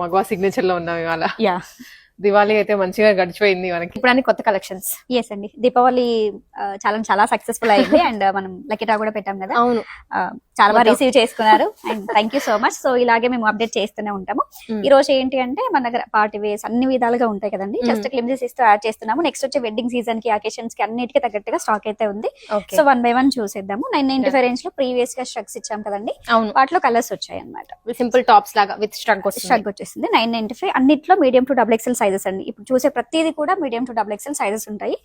మగవా signature లో ఉన్నాం ఇవాళ. యా, దివాళీ అయితే మంచిగా గడిచిపోయింది మనకి. ఇప్పుడు అన్ని కొత్త కలెక్షన్స్. ఎస్ అండి, దీపావళి చాలా సక్సెస్ఫుల్ అయింది అండ్ మనం లక్కీ డ్రా కూడా పెట్టాం కదా. అవును, చాలా బాగా రిసీవ్ చేసుకున్నారు and thank you so much. So ఇలాగే మేము అప్డేట్ చేస్తూనే ఉంటాము. ఈ రోజు ఏంటి అంటే మన దగ్గర పార్టీ వేస్ అన్ని విధాలుగా ఉంటాయి కదండి. జస్ట్ క్లిమ్జెస్ ఇస్తూ యాడ్ చేస్తున్నాము. నెక్స్ట్ వచ్చే వెడ్డింగ్ సీజన్ కి, అకేషన్స్ కి అన్నిటికీ తగ్గట్టుగా స్టాక్ అయితే ఉంది. సో 1 by 1 చూసేద్దాము. 995 రేంజ్ లో ప్రీవియస్ గా స్ట్రగ్స్ ఇచ్చాం కదండి. అవును, వాటిలో కలర్స్ వచ్చాయి అనమాట. సింపుల్ టాప్స్ లాగా విత్ స్ట్రగ్ వచ్చేసింది. 995 అన్నిట్లో medium to double XL sizes అండి. ఇప్పుడు చూసే ప్రతిదీ కూడా medium to double XL sizes ఉంటాయి.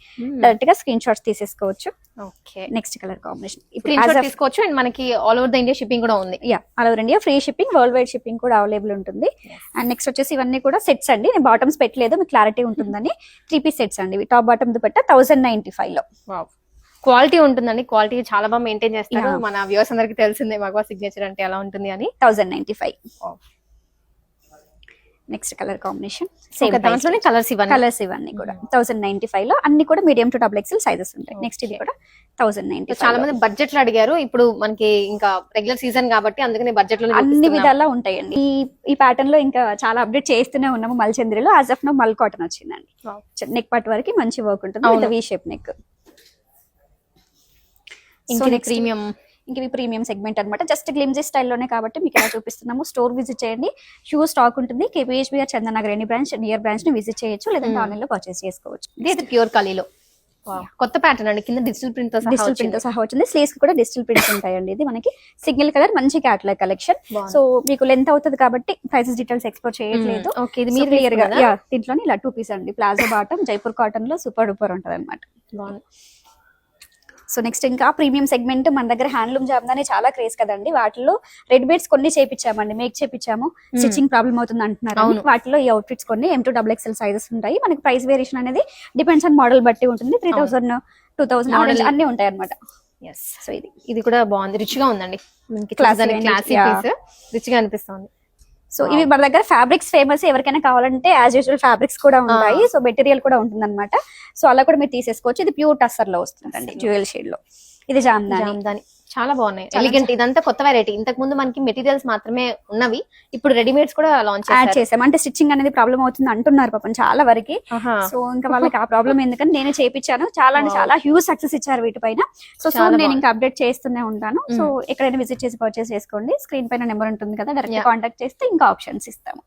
డైరెక్ట్ గా స్క్రీన్ షాట్స్ తీసేసుకోవచ్చు. ఓకే, నెక్స్ట్ కలర్ కాంబినేషన్ ఇప్పుడు తీసుకోవచ్చు. అండ్ మనకి all over the India shipping కూడా ఉంది. Yeah, all over India free shipping, worldwide shipping కూడా అవైలబుల్ ఉంటుంది. అండ్ నెక్స్ట్ వచ్చేసి ఇవన్నీ కూడా సెట్స్ అండి. నేను బాటమ్స్ పెట్టలేదు, మీకు క్లారిటీ ఉంటుందని. 3 piece సెట్స్ అండి. టాప్ బాటమ్ దుపట్టా 1095 లో. క్వాలిటీ ఉంటుందండి. క్వాలిటీ చాలా బాగా మెయింటైన్ చేస్తారు. మన వ్యూవర్స్ అందరికి తెలిసిందే మగవా సిగ్నేచర్ అంటే ఎలా ఉంటుంది అని. 1095. నెక్స్ట్ కలర్ కాంబినేషన్ సేమ్ దాంట్లోనే కలర్స్ ఇవన్నీ కూడా 1095 లో. అన్ని కూడా medium to double XL sizes ఉంటాయి. నెక్స్ట్ ఇది కూడా 1095. చాలా మంది బడ్జెట్ లో అడిగారు. ఇప్పుడు మనకి ఇంకా రెగ్యులర్ సీజన్ కాబట్టి అందుకని బడ్జెట్ లో అన్ని విధాలా ఉంటాయండి. ఈ ప్యాటర్న్ లో ఇంకా చాలా అప్డేట్ చేస్తూనే ఉన్నాము. మల్చంద్రిలో యాజ్ ఆఫ్ నో మల్ కాటన్ వచ్చిందండి. నెక్ పార్ట్ వరకు మంచి వర్క్ ఉంటుంది with V shape neck. Premium, ఇంక ఇవి ప్రీమియం సెగ్మెంట్ అనమాట. జస్ట్ గ్లిమ్జీ స్టైల్లోనే కాబట్టి మీకు ఎలా చూపిస్తున్నాము. స్టోర్ విజిట్ చేయండి, హ్యూజ్ స్టాక్ ఉంటుంది. KPHBR Chandanagar any branch near branch ని విజిట్ చేయొచ్చు, లేదంటే ఆన్లైన్ లో పర్చేస్ చేసుకోవచ్చు. ఇది ప్యూర్ ఖాళీలో కొత్త ప్యాటర్న్ అండి. కింద డిజిటల్ ప్రింట్ తో సహా వచ్చింది. స్లీవ్స్ కూడా డిజిటల్ ప్రింట్స్ ఉంటాయండి. ఇది మనకి సింగిల్ కలర్ మంచి క్యాటలాగ్ కలెక్షన్. సో మీకు లెంత్ అవుతుంది కాబట్టి ప్రైసెస్ డీటెయిల్స్ ఎక్స్పోర్ట్ చేయట్లేదు. ఓకే, ఇది మీరు క్లియర్ గా దీంట్లోని ఇలా 2 piece అండి. ప్లాజో బాటమ్ జైపూర్ కాటన్ లో సూపర్ డూపర్ ఉంటుంది అనమాట. సో నెక్స్ట్ ఇంకా ప్రీమియం సెగ్మెంట్ మన దగ్గర హ్యాండ్లూమ్ జాబ్దాని చాలా క్రేజ్ కదండి. వాటిలో రెడ్ బేడ్స్ కొన్ని చేపించామండి, మేక్ చేపించాము. స్టిచ్చింగ్ ప్రాబ్లమ్ అవుతుంది అంటున్నారు. వాటిలో ఈ అవుట్ఫిట్స్ కొన్ని M2 XXL సైజెస్ ఉంటాయి. మనకి ప్రైస్ వేరియేషన్ అనేది డిపెండ్స్ ఆన్ మోడల్ బట్టి ఉంటుంది. 3000, 2000 అన్ని ఉంటాయి అనమాట. సో ఇది కూడా బాగుంది, రిచ్ గా ఉందండి. రిచ్ గా అనిపిస్తుంది. సో ఇవి మన దగ్గర ఫ్యాబ్రిక్స్ ఫేమస్. ఎవరికైనా కావాలంటే యాజ్ యూజువల్ ఫ్యాబ్రిక్స్ కూడా ఉంటాయి. సో మెటీరియల్ కూడా ఉంటుంది అనమాట. సో అలా కూడా మీరు తీసేసుకోవచ్చు. ఇది ప్యూర్ టస్సర్ లో వస్తుందండి, జ్యువెల్ షేడ్ లో. ఇది జామ్దాని చాలా బాగున్నాయి, ఎలిగెంట్. ఇదంతా కొత్త వెరైటీ. ఇంతకు ముందు మనకి మెటీరియల్స్ మాత్రమే ఉన్నవి, ఇప్పుడు రెడీమేడ్స్ కూడా లాంచ్ చేసాం. అంటే స్టిచ్చింగ్ అనేది ప్రాబ్లం అవుతుంది అంటున్నారు పాపం చాలా వరకు. సో ఇంకా వాళ్ళకి ఆ ప్రాబ్లం ఎందుకని నేనే చేపించాను. చాలా అంటే చాలా హ్యూజ్ సక్సెస్ ఇచ్చారు వీటిపైన. సో నేను ఇంకా అప్డేట్ చేస్తూనే ఉంటాను. సో ఎక్కడైనా విజిట్ చేసి పర్చేస్ చేసుకోండి. స్క్రీన్ పైన నెంబర్ ఉంటుంది కదా, డైరెక్ట్ కాంటాక్ట్ చేస్తే ఇంకా ఆప్షన్స్ ఇస్తాము.